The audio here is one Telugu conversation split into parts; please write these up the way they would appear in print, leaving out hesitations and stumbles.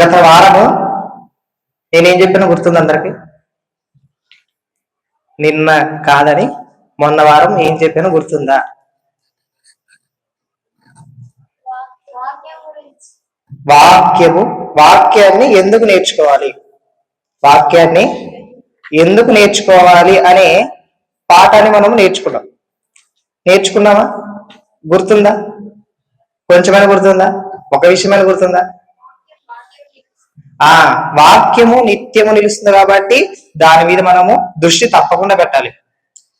గత వారము నేనేం చెప్పినా గుర్తుంది అందరికి? నిన్న కాదని మొన్న వారం ఏం చెప్పానో గుర్తుందా? వాక్యాన్ని ఎందుకు నేర్చుకోవాలి, వాక్యాన్ని ఎందుకు నేర్చుకోవాలి అనే పాఠాన్ని మనం నేర్చుకున్నామా? గుర్తుందా? కొంచెమైనా గుర్తుందా? ఒక విషయమైనా గుర్తుందా? వాక్యము నిత్యము నిలుస్తుంది కాబట్టి దాని మీద మనము దృష్టి తప్పకుండా పెట్టాలి.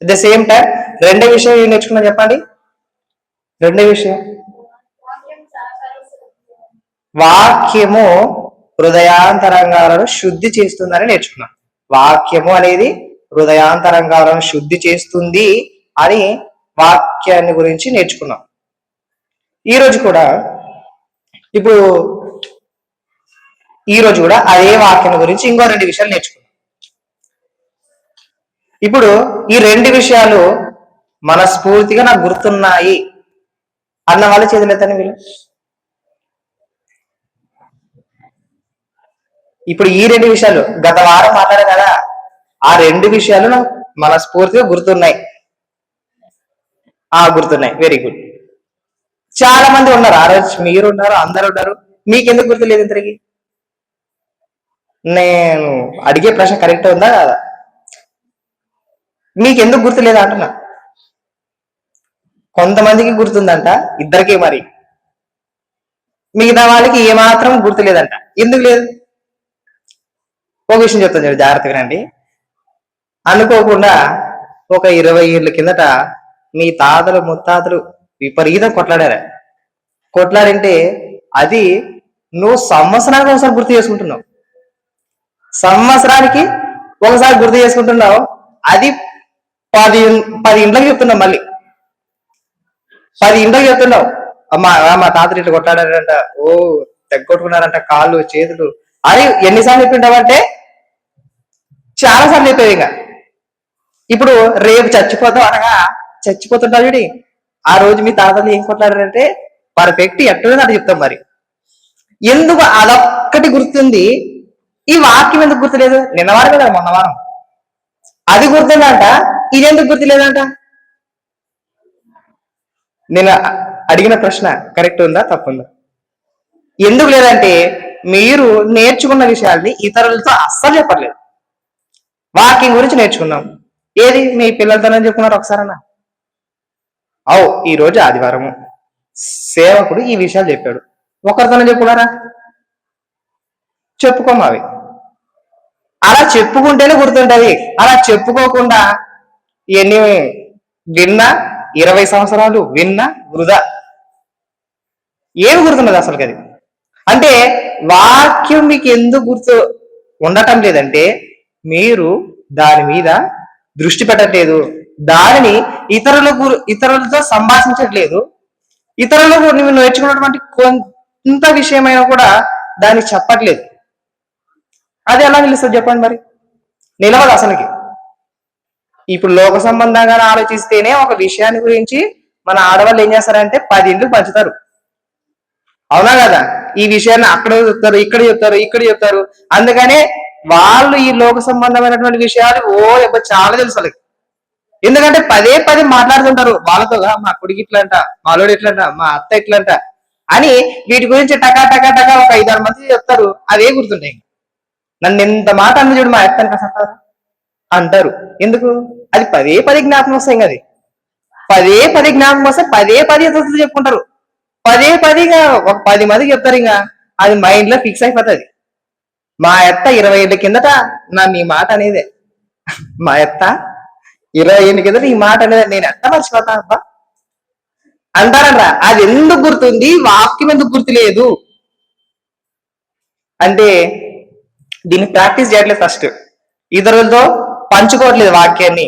అట్ ద సేమ్ టైం రెండో విషయం ఏం నేర్చుకున్నా చెప్పండి? రెండో విషయం, వాక్యము హృదయాంతరంగాలను శుద్ధి చేస్తుందని నేర్చుకున్నాం. వాక్యము అనేది హృదయాంతరంగాలను శుద్ధి చేస్తుంది అని వాక్యాన్ని గురించి నేర్చుకున్నాం. ఈరోజు కూడా అదే వాక్యం గురించి ఇంకో రెండు విషయాలు నేర్చుకున్నాం. ఇప్పుడు ఈ రెండు విషయాలు మనస్ఫూర్తిగా నాకు గుర్తున్నాయి అన్న వాళ్ళ చేతులెత్తని వీళ్ళు. ఇప్పుడు ఈ రెండు విషయాలు గత వారం మాట్లాడారు కదా, ఆ రెండు విషయాలు నాకు మనస్ఫూర్తిగా గుర్తున్నాయి. గుర్తున్నాయి, వెరీ గుడ్. చాలా మంది ఉన్నారు, ఆ రోజు మీరు ఉన్నారు, అందరు ఉన్నారు. మీకెందుకు గుర్తులేదు ఇంతరికి? నేను అడిగే ప్రశ్న కరెక్ట్ ఉందా కాదా? మీకెందుకు గుర్తులేదా అంటున్నా. కొంతమందికి గుర్తుందంట, ఇద్దరికి, మరి మిగతా వాళ్ళకి ఏమాత్రం గుర్తులేదంట. ఎందుకు లేదు? ఒక విషయం చెప్తాను, చెప్పి జాగ్రత్తగా రండి. అనుకోకుండా ఒక 20 ఏళ్ళ కిందట మీ తాతలు ముత్తాతలు విపరీతం కొట్లాడింటే అది నువ్వు సంవత్సరానికి ఒకసారి గుర్తు చేసుకుంటున్నావు. సంవత్సరానికి ఒకసారి గుర్తు చేసుకుంటున్నావు. అది 10 ఇంట్లోకి చెప్తున్నావు. మళ్ళీ 10 ఇంట్లోకి చెప్తున్నావు. మా తాతలు ఇట్లా కొట్లాడారంట, తెగొట్టుకున్నారంట, కాళ్ళు చేతులు అని ఎన్నిసార్లు చెప్పింటావంటే చాలా సార్లు చెప్పేవి. ఇంకా ఇప్పుడు రేపు చచ్చిపోతావు అనగా చచ్చిపోతుంటావు చూడి, ఆ రోజు మీ తాతలు ఏం కొట్లాడారంటే పర్ఫెక్ట్ ఎట్లా అట్లా చెప్తాం. మరి ఎందుకు అదొక్కటి గుర్తుంది, ఈ వాక్యం ఎందుకు గుర్తులేదు? నిన్నవారం కదా, మొన్నవారం అది గుర్తుందంట, ఇది ఎందుకు గుర్తులేదంట? నేను అడిగిన ప్రశ్న కరెక్ట్ ఉందా తప్పుందా? ఎందుకు లేదంటే మీరు నేర్చుకున్న విషయాల్ని ఇతరులతో అస్సలు చెప్పట్లేదు. వాక్యం గురించి నేర్చుకున్నాం, ఏది మీ పిల్లలతోనే చెప్పుకున్నారు ఒకసారన్నా? ఈ రోజు ఆదివారము సేవకుడు ఈ విషయాలు చెప్పాడు, ఒకరితోనే చెప్పుకున్నారా? చెప్పుకోమావి. అలా చెప్పుకుంటేనే గుర్తుంటది. అలా చెప్పుకోకుండా ఎన్ని విన్నా, 20 సంవత్సరాలు విన్నా వృధా. ఏమి గుర్తున్నది అసలు? అది అంటే వాక్యం మీకు ఎందుకు గుర్తు ఉండటం లేదంటే మీరు దాని మీద దృష్టి పెట్టట్లేదు, దానిని ఇతరులతో సంభాషించట్లేదు, ఇతరులకు నువ్వు నేర్చుకున్నటువంటి కొంత విషయమైనా కూడా దాన్ని చెప్పట్లేదు. అది ఎలా నిలుస్తుంది చెప్పండి? మరి నిలవదు అసలుకి. ఇప్పుడు లోక సంబంధంగా ఆలోచిస్తేనే ఒక విషయాన్ని గురించి మన ఆడవాళ్ళు ఏం చేస్తారంటే 10 ఇండ్లు పంచుతారు. అవునా కదా? ఈ విషయాన్ని అక్కడ చెప్తారు, ఇక్కడ చెప్తారు. అందుకనే వాళ్ళు ఈ లోక సంబంధమైనటువంటి విషయాలు చాలా తెలుసు వాళ్ళకి. ఎందుకంటే పదే మాట్లాడుతుంటారు వాళ్ళతోగా, మా కొడుకు ఇట్లంట, మా అల్లుడు ఇట్లంట, మా అత్త ఇట్లంట అని వీటి గురించి టకా ఒక 5-6 మంది చెప్తారు. అవే గుర్తుంటాయి. నన్ను ఎంత మాట అన్న చూడు, మా అత్తని కసంటారు అంటారు. ఎందుకు? అది పదే జ్ఞాపకం వస్తాయి. అది పదే జ్ఞాపకం వస్తే పదే చెప్పుకుంటారు. పదిగా ఒక 10 మందికి చెప్తారు. ఇంకా అది మైండ్ లో ఫిక్స్ అయిపోతుంది. మా అత్త 20 ఏళ్ళ కిందట నన్ను ఈ మాట అనేదే, మా అత్త 20 ఏళ్ళ కిందట ఈ మాట అనేదే, నేను ఎట్ట మర్చిపోతా అబ్బా అంటారరా. అది ఎందుకు గుర్తుంది? వాక్యం ఎందుకు గుర్తులేదు అంటే దీన్ని ప్రాక్టీస్ చేయట్లేదు. ఫస్ట్ ఇతరులతో పంచుకోవట్లేదు వాక్యాన్ని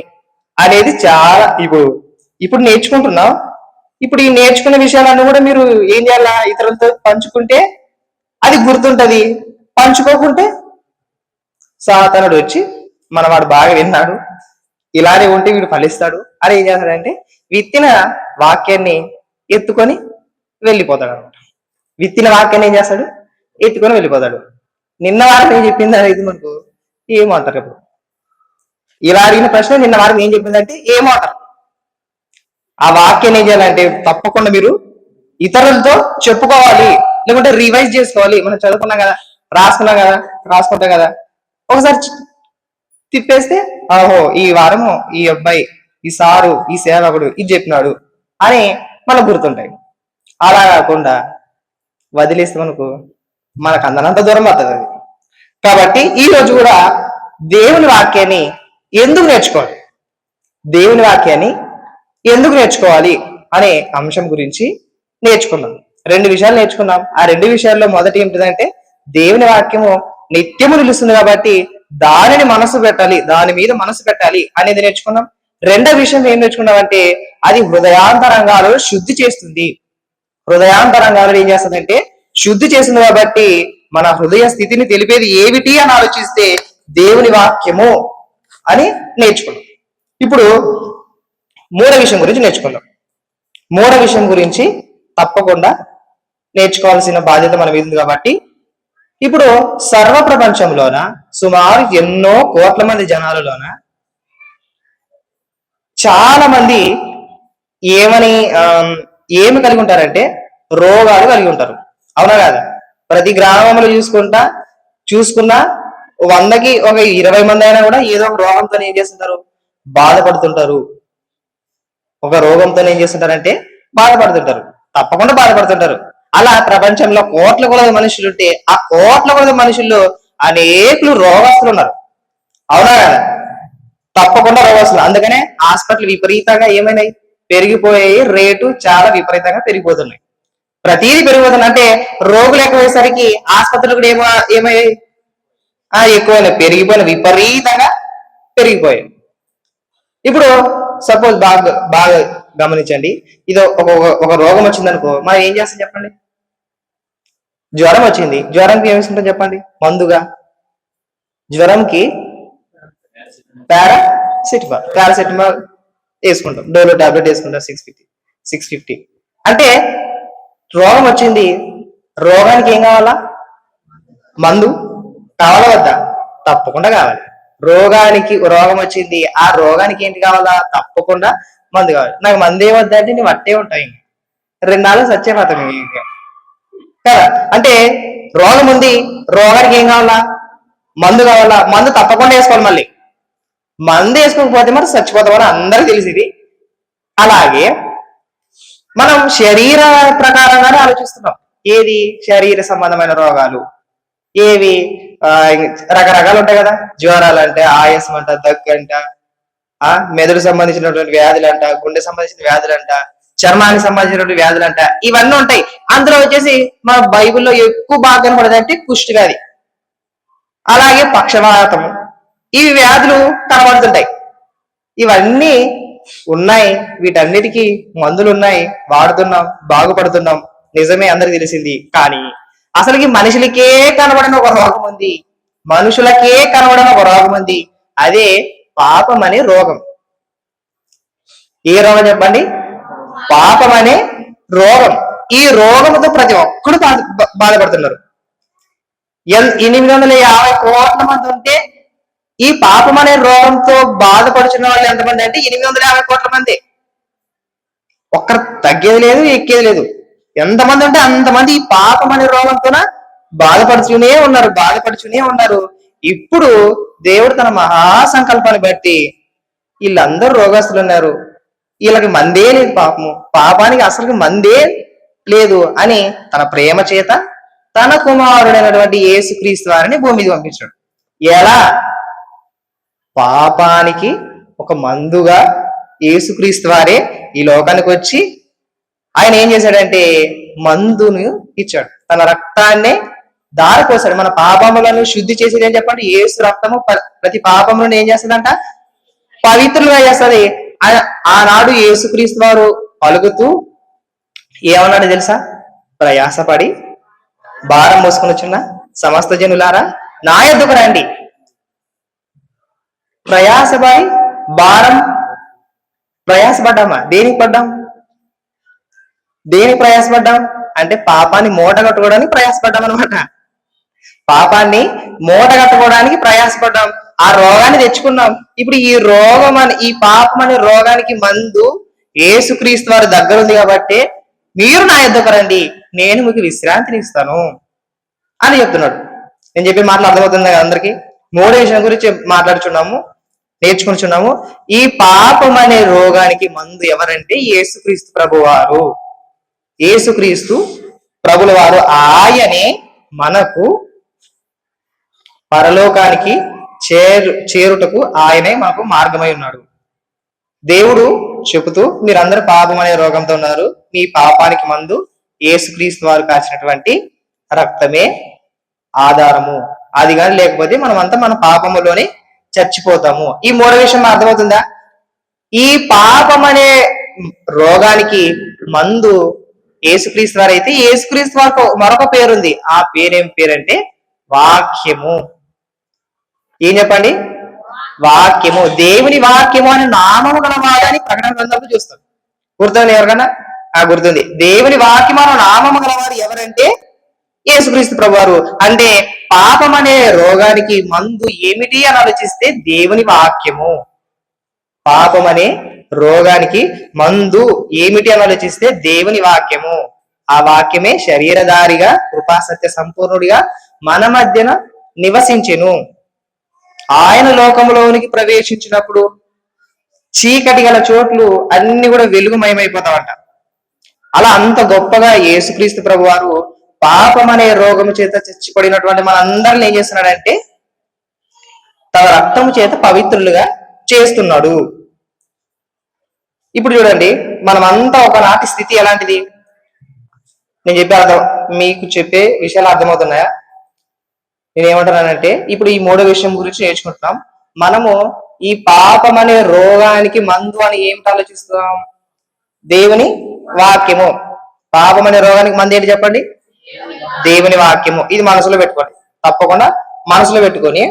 అనేది. చాలా ఇప్పుడు నేర్చుకుంటున్నాం. ఇప్పుడు ఈ నేర్చుకున్న విషయాలన్నీ కూడా మీరు ఏం చేయాలా? ఇతరులతో పంచుకుంటే అది గుర్తుంటది. పంచుకోకుంటే సాతానుడు వచ్చి మనవాడు బాగా విన్నాడు, ఇలానే ఉంటే వీడు ఫలిస్తాడు అని ఏం చేస్తాడంటే విత్తిన వాక్యాన్ని ఎత్తుకొని వెళ్ళిపోతాడు అనమాట. విత్తిన వాక్యాన్ని ఏం చేస్తాడు? ఎత్తుకొని వెళ్ళిపోతాడు. నిన్న వారం ఏం చెప్పింది అనేది మనకు ఏమంటారు? ఇప్పుడు ఇలా అడిగిన ప్రశ్న నిన్న వారం ఏం చెప్పిందంటే ఏమంటారు? ఆ వాక్యం ఏం చేయాలంటే తప్పకుండా మీరు ఇతరులతో చెప్పుకోవాలి, లేకుంటే రివైజ్ చేసుకోవాలి. మనం చదువుకున్నాం కదా, రాసుకున్నాం కదా, రాసుకుంటాం కదా, ఒకసారి తిప్పేస్తే ఆహో ఈ వారము ఈ అబ్బాయి, ఈ సారు, ఈ సేవకుడు ఇది చెప్పినాడు అని మనకు గుర్తుంటాయి. అలా కాకుండా వదిలేస్తే మనకు అందనంత దూరం పడుతుంది అది. కాబట్టి ఈ రోజు కూడా దేవుని వాక్యాన్ని ఎందుకు నేర్చుకోవాలి, దేవుని వాక్యాన్ని ఎందుకు నేర్చుకోవాలి అనే అంశం గురించి నేర్చుకున్నాం. 2 విషయాలు నేర్చుకున్నాం. ఆ 2 విషయాల్లో మొదటి ఏంటిదంటే దేవుని వాక్యము నిత్యము నిలుస్తుంది కాబట్టి దానిని మనసు పెట్టాలి, దాని మీద మనసు పెట్టాలి అనేది నేర్చుకున్నాం. రెండో విషయం ఏం నేర్చుకున్నామంటే అది హృదయాంతరంగాలను శుద్ధి చేస్తుంది. హృదయాంతరంగాలను ఏం చేస్తుందంటే శుద్ధి చేస్తుంది. కాబట్టి మన హృదయ స్థితిని తెలిపేది ఏమిటి అని ఆలోచిస్తే దేవుని వాక్యము అని నేర్చుకున్నాం. ఇప్పుడు మూడో విషయం గురించి నేర్చుకుందాం. మూడో విషయం గురించి తప్పకుండా నేర్చుకోవాల్సిన బాధ్యత మన మీద ఉంది. కాబట్టి ఇప్పుడు సర్వ ప్రపంచంలోన సుమారు ఎన్నో కోట్ల మంది జనాలలోన చాలా మంది ఏమి కలిగి ఉంటారంటే రోగాలు కలిగి ఉంటారు. అవునా కాదా? ప్రతి గ్రామంలో చూసుకున్నా 100కి ఒక 20 మంది అయినా కూడా ఏదో ఒక రోగంతో ఏం చేస్తుంటారు, బాధపడుతుంటారు. ఒక రోగంతో ఏం చేస్తుంటారంటే బాధపడుతుంటారు, తప్పకుండా బాధపడుతుంటారు. అలా ప్రపంచంలో కోట్ల కొలది మనుషులు ఉంటే ఆ కోట్ల కొలది మనుషుల్లో అనేకులు రోగస్తులు ఉన్నారు. అవునా కదా? తప్పకుండా రోగస్తులు. అందుకనే హాస్పిటల్ విపరీతంగా ఏమైనాయి, పెరిగిపోయాయి. రేటు చాలా విపరీతంగా పెరిగిపోతున్నాయి. ప్రతిదీ పెరిగిపోతుంది. అంటే రోగులు ఎక్కువయ్యేసరికి ఆసుపత్రులు కూడా ఏమయ్యాయి, ఎక్కువైనా పెరిగిపోయిన, విపరీతంగా పెరిగిపోయాయి. ఇప్పుడు సపోజ్ బాగా గమనించండి. ఇది ఒక రోగం వచ్చిందనుకో, మనం ఏం చేస్తాం చెప్పండి? జ్వరం వచ్చింది, జ్వరంకి ఏమి వేసుకుంటాం చెప్పండి? మందుగా జ్వరంకి పారాసెటమాల్ వేసుకుంటాం, డోలో టాబ్లెట్ వేసుకుంటాం 650. అంటే రోగం వచ్చింది, రోగానికి ఏం కావాలా? మందు కావాలా వద్దా? తప్పకుండా కావాలి. రోగం వచ్చింది, ఆ రోగానికి ఏంటి కావాలా? తప్పకుండా మందు కావాలి. నాకు మందే వద్దా అంటే నువ్వు అట్టే ఉంటాయి, 2 నాలుగు సత్యపాతం కదా. అంటే రోగం ఉంది, రోగానికి ఏం కావాలా? మందు కావాలా? మందు తప్పకుండా వేసుకోవాలి. మళ్ళీ మందు వేసుకోకపోతే మరి చచ్చిపోతామని అందరికీ తెలిసింది. అలాగే మనం శరీర ప్రకారంగానే ఆలోచిస్తున్నాం. ఏది? శరీర సంబంధమైన రోగాలు ఏవి? రకరకాలు ఉంటాయి కదా. జ్వరాలు అంటే, ఆయాసం అంట, దగ్గు అంట, మెదడు సంబంధించినటువంటి వ్యాధులు అంట, గుండె సంబంధించిన వ్యాధులు అంట, చర్మానికి సంబంధించినటువంటి వ్యాధులు అంట, ఇవన్నీ ఉంటాయి. అందులో వచ్చేసి మన బైబిల్లో ఎక్కువ బాగా కనపడేది అంటే కుష్టి వ్యాధి, అలాగే పక్షవాతము, ఇవి వ్యాధులు కనబడుతుంటాయి. ఇవన్నీ ఉన్నాయి, వీటన్నిటికీ మందులు ఉన్నాయి, వాడుతున్నాం, బాగుపడుతున్నాం. నిజమే, అందరికి తెలిసింది. కానీ అసలుకి మనుషులకే కనబడిన ఒక రోగం ఉంది, మనుషులకే కనబడిన ఒక రోగం ఉంది. అదే పాపం అనే రోగం. ఏ రోగం చెప్పండి? పాపం అనే రోగం. ఈ రోగంతో ప్రతి ఒక్కడు బాధపడుతున్నారు. 850 కోట్ల మంది ఉంటే ఈ పాపం అనే రోగంతో బాధపడుచున్న వాళ్ళు ఎంతమంది అంటే 850 కోట్ల మంది. ఒక్కరు తగ్గేది లేదు, ఎక్కేది లేదు. ఎంతమంది ఉంటే అంతమంది ఈ పాపం అనే రోగంతోన బాధపడుతూనే ఉన్నారు. ఇప్పుడు దేవుడు తన మహాసంకల్పాన్ని బట్టి వీళ్ళందరూ రోగస్తులు ఉన్నారు, వీళ్ళకి మందే లేదు, పాపానికి అసలు మందే లేదు అని తన ప్రేమ చేత తన కుమారుడైనటువంటి యేసుక్రీస్తు వారిని భూమి మీద పంపించాడు. ఎలా? పాపానికి ఒక మందుగా యేసుక్రీస్తు వారే ఈ లోకానికి వచ్చి ఆయన ఏం చేశాడంటే మందును ఇచ్చాడు, తన రక్తాన్నే దారిపోసాడు. మన పాపములను శుద్ధి చేసేది ఏం చెప్పండి? యేసు రక్తము ప్రతి పాపములను ఏం చేస్తుందంట? పవిత్రులుగా చేస్తుంది. ఆనాడు యేసుక్రీస్తు వారు పలుకుతూ ఏమన్నాడు తెలుసా? ప్రయాసపడి భారం మోసుకొని వచ్చిన సమస్త జనులారా నా యొద్దకు రండి. ప్రయాసపడ్డామా? దేనికి ప్రయాసపడ్డాం అంటే పాపాన్ని మూట కట్టుకోవడానికి ప్రయాసపడ్డాం అనమాట. పాపాన్ని మూట కట్టుకోవడానికి ప్రయాసపడ్డాం, ఆ రోగాన్ని తెచ్చుకున్నాం. ఇప్పుడు ఈ రోగం అని, ఈ పాపం అనే రోగానికి మందు యేసుక్రీస్తు వారి దగ్గర ఉంది కాబట్టి మీరు నా యొద్దకు రండి, నేను మీకు విశ్రాంతిని ఇస్తాను అని చెప్తున్నాడు. నేను చెప్పే మాటలు అర్థమవుతుంది కదా అందరికి? మూడో విషయం గురించి మాట్లాడుచున్నాము, నేర్చుకుంటున్నాము. ఈ పాపం అనే రోగానికి మందు ఎవరంటే యేసుక్రీస్తు ప్రభువారు. యేసుక్రీస్తు ప్రభుల వారు, ఆయనే మనకు పరలోకానికి చేరుటకు ఆయనే మనకు మార్గమై ఉన్నాడు. దేవుడు చెబుతూ, మీరందరూ పాపం అనే రోగంతో ఉన్నారు, మీ పాపానికి మందు యేసుక్రీస్తు వారు కాచినటువంటి రక్తమే ఆధారము. అది కానీ లేకపోతే మనమంతా మన పాపములోనే చచ్చిపోతాము. ఈ మూడో విషయం అర్థమవుతుందా? ఈ పాపం అనే రోగానికి మందు యేసుక్రీస్తు వారు అయితే, యేసుక్రీస్తు వారికి మరొక పేరుంది. ఆ పేరేం పేరంటే వాక్యము. ఏం చెప్పండి? వాక్యము. దేవుని వాక్యము అనే నామము గలవాడని ప్రకటన గ్రంథంలో చూస్తాం. గుర్తుంది ఎవరికన్నా? గుర్తుంది. దేవుని వాక్యము అనే నామము గలవారు ఎవరంటే యేసుక్రీస్తు ప్రభువారు. అంటే పాపం అనే రోగానికి మందు ఏమిటి అని ఆలోచిస్తే దేవుని వాక్యము. పాపం అనే రోగానికి మందు ఏమిటి అని ఆలోచిస్తే దేవుని వాక్యము. ఆ వాక్యమే శరీరధారిగా కృపాసత్య సంపూర్ణుడిగా మన మధ్యన నివసించెను. ఆయన లోకంలోనికి ప్రవేశించినప్పుడు చీకటి గల చోట్లు అన్ని కూడా వెలుగుమయమైపోతామంట. అలా అంత గొప్పగా యేసుక్రీస్తు ప్రభువారు పాపం అనే రోగము చేత చచ్చిపడినటువంటి మనందరిని ఏం చేస్తున్నాడంటే తన రక్తము చేత పవిత్రులుగా చేస్తున్నాడు. ఇప్పుడు చూడండి, మనమంతా ఒకనాటి స్థితి ఎలాంటిది? నేను చెప్పే మీకు చెప్పే విషయాలు అర్థమవుతున్నాయా? నేనేమంటున్నానంటే, ఇప్పుడు ఈ మూడో విషయం గురించి నేర్చుకుంటున్నాం. మనము ఈ పాపం అనే రోగానికి మందు అని ఏమిటి ఆలోచిస్తున్నాం? దేవుని వాక్యము. పాపం అనే రోగానికి మందు ఏంటి చెప్పండి? దేవుని వాక్యము. ఇది మనసులో పెట్టుకోండి, తప్పకుండా మనసులో పెట్టుకొని.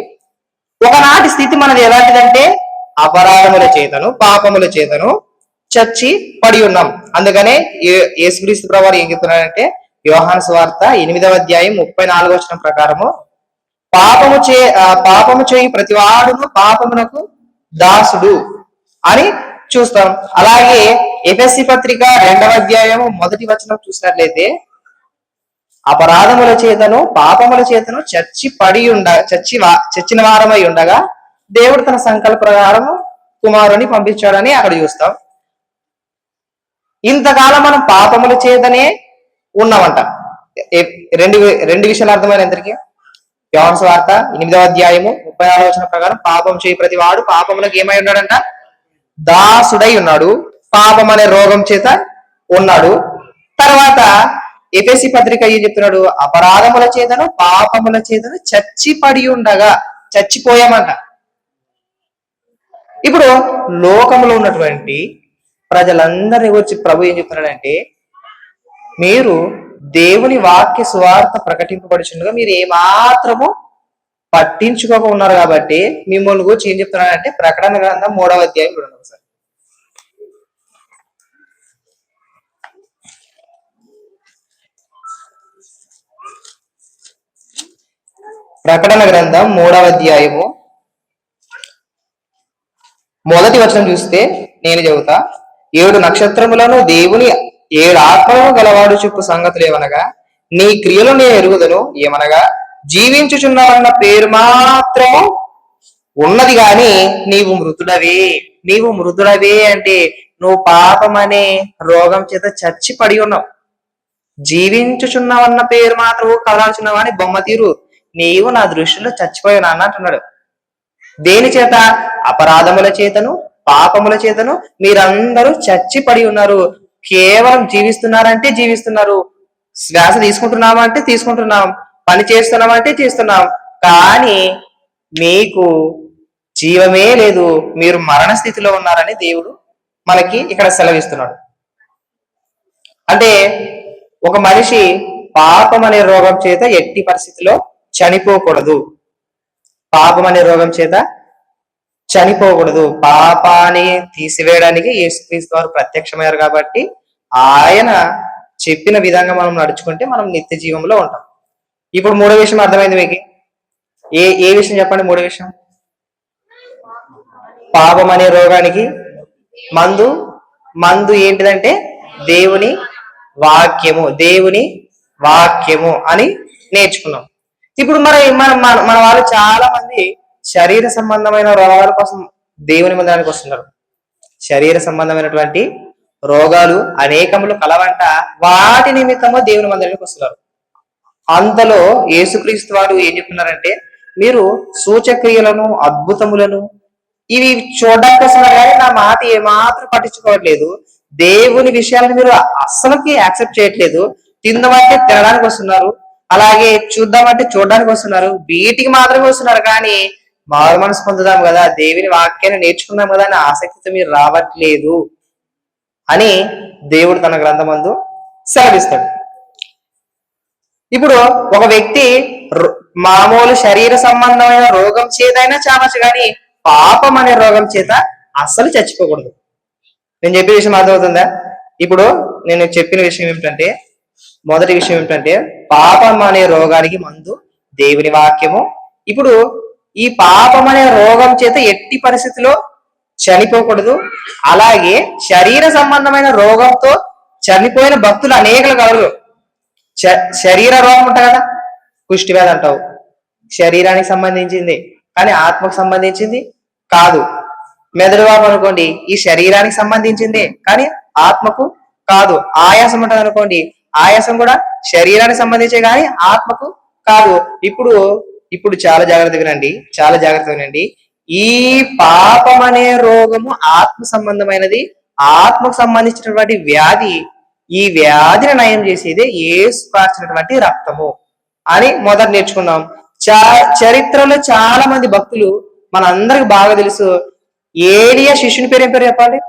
ఒకనాటి స్థితి మనది ఎలాంటిదంటే అపరాధముల చేతను పాపముల చేతను చచ్చి పడి ఉన్నాం. అందుకనే యేసుక్రీస్తు ప్రభువారు ఏం చెప్తున్నాడంటే, యోహాను సువార్త 8వ అధ్యాయం 34వ వచనం ప్రకారము, పాపము చేయి ప్రతివాడును పాపమునకు దాసుడు అని చూస్తాం. అలాగే ఎఫెసీ పత్రిక 2వ అధ్యాయము 1వ వచనం చూసినట్లయితే, అపరాధముల చేతను పాపముల చేతను చచ్చిన వారమై ఉండగా దేవుడు తన సంకల్ప ప్రకారము కుమారుని పంపించాడని అక్కడ చూస్తాం. ఇంతకాలం మనం పాపముల చేతనే ఉన్నామంట. రెండు విషయాలు అర్థమైన అందరికీ. యోహాను సువార్త 8వ అధ్యాయము 34వ వచనం ప్రకారం పాపం చేయి ప్రతి వాడు పాపములకు ఏమై ఉన్నాడంట? దాసుడై ఉన్నాడు. పాపం అనే రోగం చేత ఉన్నాడు. తర్వాత ఎఫెసీ పత్రిక ఏం చెప్తున్నాడు? అపరాధముల చేతను పాపముల చేతను చచ్చిపడి ఉండగా చచ్చిపోయామంట. ఇప్పుడు లోకంలో ఉన్నటువంటి ప్రజలందరినీ గురించి ప్రభు ఏం చెప్తున్నాడంటే, మీరు దేవుని వాక్య సువార్త ప్రకటింపబడుచుండగా మీరు ఏమాత్రము పట్టించుకోక ఉన్నారు కాబట్టి మిమ్మల్ని గురించి ఏం చెప్తున్నాడంటే, ప్రకటన గ్రంథం 3వ అధ్యాయం చూడండి ఒకసారి. ప్రకటన గ్రంథం 3వ అధ్యాయము 1వ వచనం చూస్తే, నేను చెబుతా, 7 నక్షత్రములను దేవుని 7 ఆత్మలను గలవాడు చెప్పు సంగతులు ఏమనగా, నీ క్రియలు నేను ఎరుగుదను. ఏమనగా, జీవించుచున్నావన్న పేరు మాత్రము ఉన్నది గాని నీవు మృతుడవే. నీవు మృతుడవే అంటే నువ్వు పాపం అనే రోగం చేత చచ్చి పడి ఉన్నావు. జీవించుచున్నావన్న పేరు మాత్రం కదలాడుచున్నావా అని బొమ్మ తీరు, నీవు నా దృష్టిలో చచ్చిపోయి నాన్న అంటున్నాడు. దేని చేత? అపరాధముల చేతను పాపముల చేతను మీరందరూ చచ్చి పడి ఉన్నారు. కేవలం జీవిస్తున్నారంటే జీవిస్తున్నారు, శ్వాస తీసుకుంటున్నామంటే తీసుకుంటున్నాం, పని చేస్తున్నామంటే చేస్తున్నాం, కానీ మీకు జీవమే లేదు, మీరు మరణ స్థితిలో ఉన్నారని దేవుడు మనకి ఇక్కడ సెలవిస్తున్నాడు. అంటే ఒక మనిషి పాపం అనే రోగం చేత ఎట్టి పరిస్థితిలో చనిపోకూడదు. పాపం అనే రోగం చేత చనిపోకూడదు. పాపాన్ని తీసివేయడానికి యేసుక్రీస్తు వారు ప్రత్యక్షమయ్యారు కాబట్టి ఆయన చెప్పిన విధంగా మనం నడుచుకుంటే మనం నిత్య జీవంలో ఉంటాం. ఇప్పుడు మూడో విషయం అర్థమైంది మీకు? ఏ విషయం చెప్పండి? మూడో విషయం, పాపం అనే రోగానికి మందు మందు ఏంటిదంటే దేవుని వాక్యము. దేవుని వాక్యము అని నేర్చుకున్నాం. ఇప్పుడు మరి మన వాళ్ళు చాలా మంది శరీర సంబంధమైన రోగాల కోసం దేవుని మందిరానికి వస్తున్నారు. శరీర సంబంధమైనటువంటి రోగాలు అనేకములు కలవంట, వాటి నిమిత్తము దేవుని మందిరానికి వస్తున్నారు. అంతలో యేసుక్రీస్తు వారు ఏం చెప్తున్నారంటే, మీరు సూచక్రియలను అద్భుతములను ఇవి చూడడానికి వస్తున్నారు కానీ నా మాట ఏమాత్రం పట్టించుకోవట్లేదు. దేవుని విషయాలను మీరు అస్సలకి యాక్సెప్ట్ చేయట్లేదు. తిందామంటే తినడానికి వస్తున్నారు, అలాగే చూద్దామంటే చూడడానికి వస్తున్నారు, వీటికి మాత్రమే వస్తున్నారు. కానీ మారు మనసు పొందుదాం కదా, దేవుని వాక్యాన్ని నేర్చుకుందాం కదా అనే ఆసక్తితో మీరు రావట్లేదు అని దేవుడు తన గ్రంథమందు సెలవిస్తాడు. ఇప్పుడు ఒక వ్యక్తి మామూలు శరీర సంబంధమైన రోగం చేతైనా చావచ్చు, కానీ పాపం అనే రోగం చేత అస్సలు చచ్చిపోకూడదు. నేను చెప్పే విషయం అర్థమవుతుందా? ఇప్పుడు నేను చెప్పిన విషయం ఏమిటంటే, మొదటి విషయం ఏమిటంటే పాపం అనే రోగానికి మందు దేవుని వాక్యము. ఇప్పుడు ఈ పాపం అనే రోగం చేత ఎట్టి పరిస్థితిలో చనిపోకూడదు. అలాగే శరీర సంబంధమైన రోగంతో చనిపోయిన భక్తులు అనేకలు కలరు. శరీర రోగం ఉంటాయి కదా, కుష్టి వ్యాధి అంటావు, శరీరానికి సంబంధించింది కానీ ఆత్మకు సంబంధించింది కాదు. మెదడు వాపు అనుకోండి, ఈ శరీరానికి సంబంధించింది కానీ ఆత్మకు కాదు. ఆయాసం ఉంటుంది అనుకోండి, ఆయాసం కూడా శరీరానికి సంబంధించే కానీ ఆత్మకు కాదు. ఇప్పుడు చాలా జాగ్రత్త వినండి, చాలా జాగ్రత్త వినండి. ఈ పాపం అనే రోగము ఆత్మ సంబంధమైనది, ఆత్మకు సంబంధించినటువంటి వ్యాధి. ఈ వ్యాధిని నయం చేసేదే యేసు కార్చినటువంటి రక్తము అని మొదట నేర్చుకున్నాం. చరిత్రలో చాలా మంది భక్తులు మనందరికి బాగా తెలుసు. ఏలియా శిష్యుని పేరు ఏం పేరు చెప్పాలి?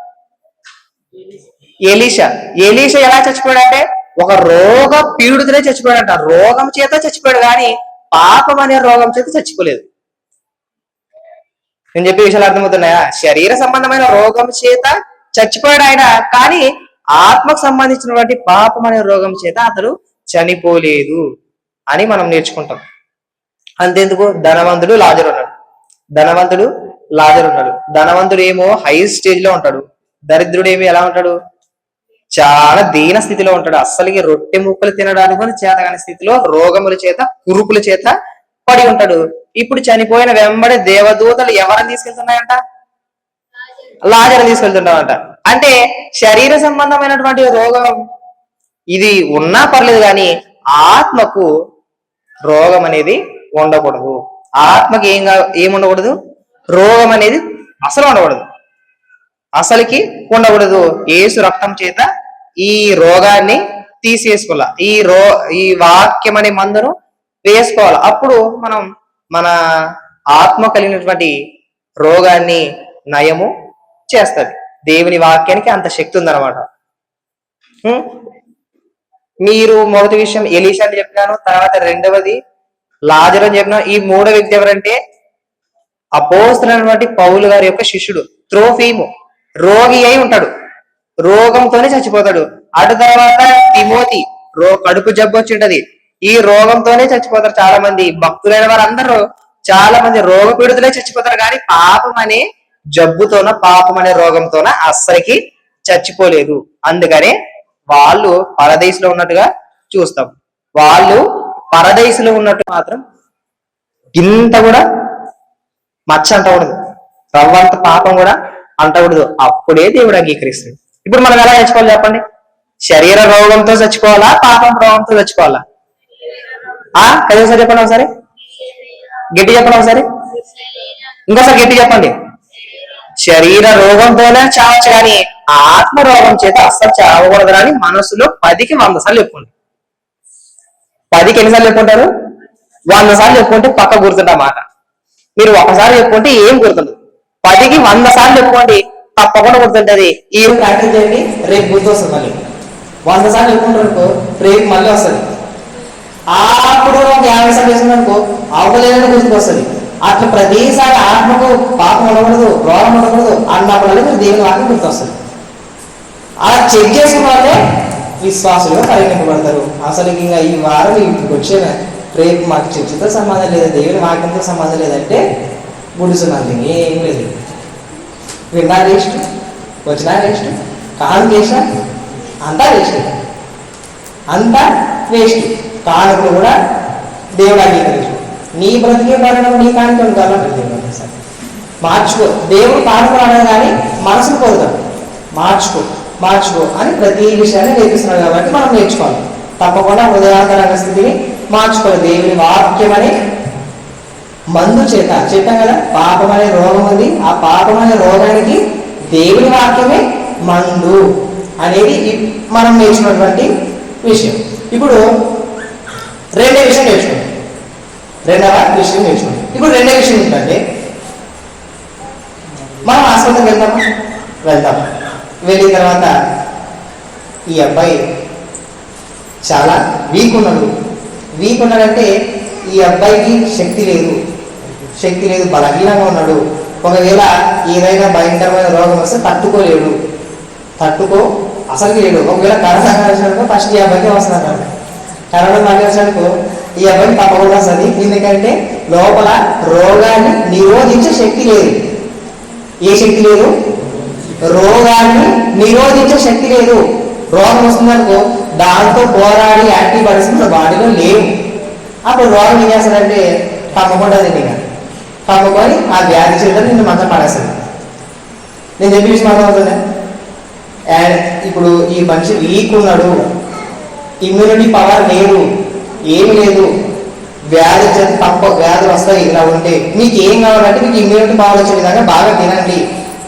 ఎలీషా. ఎలీషా ఎలా చచ్చిపోయాడంటే ఒక రోగ పీడితుడే చచ్చిపోయాడంట. రోగం చేత చచ్చిపోయాడు కానీ పాపం అనే రోగం చేత చచ్చిపోలేదు. నేను చెప్పే విషయాలు అర్థమవుతున్నాయా? శరీర సంబంధమైన రోగం చేత చచ్చిపోయాడు ఆయన, కానీ ఆత్మకు సంబంధించినటువంటి పాపం అనే రోగం చేత అతడు చనిపోలేదు అని మనం నేర్చుకుంటాం. అంతెందుకు, ధనవంతుడు లాజరు ఉన్నాడు. ధనవంతుడు ఏమో హై స్టేజ్ లో ఉంటాడు, దరిద్రుడు ఏమో ఎలా ఉంటాడు? చాలా దీన స్థితిలో ఉంటాడు. అస్సలకి రొట్టె ముక్కలు తినడానికి కూడా చేతగాని స్థితిలో, రోగముల చేత కురుపుల చేత పడి ఉంటాడు. ఇప్పుడు చనిపోయిన వెంబడి దేవదూతలు ఎవరిని తీసుకెళ్తున్నాయంట? లాజరుని తీసుకెళ్తున్నారంట. అంటే శరీర సంబంధమైనటువంటి రోగం ఇది ఉన్నా పర్లేదు, కానీ ఆత్మకు రోగం అనేది ఉండకూడదు. ఆత్మకి ఏముండకూడదు? రోగం అనేది అసలు ఉండకూడదు, అసలుకి ఉండకూడదు. యేసు రక్తం చేత ఈ రోగాన్ని తీసేసుకోవాల, ఈ వాక్యం అనే మందును వేసుకోవాలి. అప్పుడు మనం మన ఆత్మ కలిగినటువంటి రోగాన్ని నయము చేస్తుంది. దేవుని వాక్యానికి అంత శక్తి ఉందన్నమాట. మీరు మొదటి విషయం ఎలీషా అని చెప్పినాను, తర్వాత రెండవది లాజరు అని చెప్పినాను. ఈ మూడో వ్యక్తి ఎవరంటే అపోస్తలుడైనటువంటి పౌలు గారి యొక్క శిష్యుడు త్రోఫీము. రోగి అయి ఉంటాడు, రోగంతోనే చచ్చిపోతాడు. అటు తర్వాత తిమోతి, కడుపు జబ్బు వచ్చి ఉంటది, ఈ రోగంతోనే చచ్చిపోతారు. చాలా మంది భక్తులైన వారందరూ చాలా మంది రోగ పీడితులే చచ్చిపోతారు, కానీ పాపం అనే జబ్బుతోన, పాపం అనే రోగంతోన అస్సలకి చచ్చిపోలేదు. అందుకనే వాళ్ళు పరదేశంలో ఉన్నట్టుగా చూస్తాం. వాళ్ళు పరదేశంలో ఉన్నట్టు మాత్రం ఇంత కూడా మచ్చ అంటకూడదు, రవ్వంత పాపం కూడా అంటకూడదు. అప్పుడే దేవుడు అంగీకరిస్తుంది. ఇప్పుడు మనం ఎలా చచ్చిపోవాలి చెప్పండి? శరీర రోగంతో చచ్చిపోవాలా, పాపం రోగంతో చచ్చిపోవాలా? కదీసారి చెప్పండి, ఒకసారి గట్టి చెప్పండి, ఒకసారి ఇంకోసారి గట్టి చెప్పండి. శరీర రోగంతోనే చావచ్చు, కానీ ఆత్మ రోగం చేత అస్సలు చావకూడదు అని మనసులో 10కి 100 సార్లు చెప్పుకోండి. 10కి ఎన్నిసార్లు చెప్పుకుంటారు? 100 సార్లు చెప్పుకుంటే పక్క గుర్తుంటమాట. మీరు ఒకసారి చెప్పుకుంటే ఏం గుర్తుండదు. 10కి 100 సార్లు చెప్పుకోండి, తప్పకుండా గుర్తుంటది. ఈ ప్రాక్టీస్ చేయండి, రేపు గుర్తు వస్తుంది. మళ్ళీ 100 సార్లు చెప్పుకుంటారు, రేపు మళ్ళీ వస్తుంది. అప్పుడు 50 సార్లు చేసిందనుకో అవలేదని గుర్తుకు వస్తుంది. అట్లా ప్రతిసారి ఆత్మకు పాపం ఉండకూడదు, రోగం ఉండకూడదు అన్నప్పుడు మీరు దేవుని వాక్యం గుర్తొస్తుంది. అలా చెక్ చేసుకున్న వాళ్ళే విశ్వాసులుగా పరిగణింపబడతారు. అసలు ఇంకా ఈ వారం ఇంటికి వచ్చే రేపు మాకు చర్చితో సంబంధం లేదు, దేవుని వాక్యంతో సంబంధం లేదంటే గుడిసున్నది, ఏం లేదు. విన్నా వేస్ట్, వచ్చినా వేస్ట్, కాను చేసినా అంతా వేస్ట్, అంతా వేస్ట్. కానుకలు కూడా దేవుడు అంగీకరించు. నీ బ్రతికే పడడం నీ కానుక ఉండాలంటే దేవుడు మార్చుకో. దేవుడు కానుకలు అనగా కానీ మనసును కోరుతాడు. మార్చుకో అని ప్రతి విషయాన్ని నేర్పిస్తున్నాడు. కాబట్టి మనం నేర్చుకోవాలి. తప్పకుండా హృదయాంతరంగ స్థితిని మార్చుకోవాలి. దేవుని వాక్యం అనే మందు చేత చెప్పాం కదా, పాపం అనే రోగం ఉంది. ఆ పాపం అనే రోగానికి దేవుని వాక్యమే మందు అనేది మనం నేర్చుకున్నటువంటి విషయం. ఇప్పుడు రెండో విషయం నేర్చుకోండి. ఇప్పుడు రెండో విషయం ఏంటంటే, మనం ఆసుపత్రికి వెళ్తాం. వెళ్ళిన తర్వాత ఈ అబ్బాయి చాలా వీక్ ఉన్నాడంటే ఈ అబ్బాయికి శక్తి లేదు, బలహీనంగా ఉన్నాడు. ఒకవేళ ఏదైనా భయంకరమైన రోగం వస్తే అసలుకి లేడు. ఒకవేళ కరోనా వచ్చినప్పుడు ఫస్ట్ ఈ అబ్బాయికి వస్తున్నాడు. కరోనా వచ్చినప్పుడు ఈ అబ్బాయికి తప్పకుండా వస్తుంది. ఎందుకంటే లోపల రోగాన్ని నిరోధించే శక్తి లేదు. ఏ శక్తి లేదు? రోగాన్ని నిరోధించే శక్తి లేదు. రోగం వస్తుందనుకో, దాంతో పోరాడి యాంటీబాడీస్ మన బాడీలో లేవు. అప్పుడు రోగం ఏం చేస్తాడంటే కమ్మకుండా కమ్ముకొని ఆ వ్యాధి చేత నిన్ను మంచం పడేస్తుంది. నేను చెప్పే విషయం అర్థమవుతుందా? అండ్ ఇప్పుడు ఈ మనిషి వీక్ ఉన్నాడు, ఇమ్యూనిటీ పవర్ లేదు, ఏమి లేదు, వ్యాధి చేత వ్యాధులు వస్తాయి. ఇలా ఉంటే మీకు ఏం కావాలంటే మీకు ఇమ్యూనిటీ పవర్ వచ్చే విధంగా బాగా తినండి,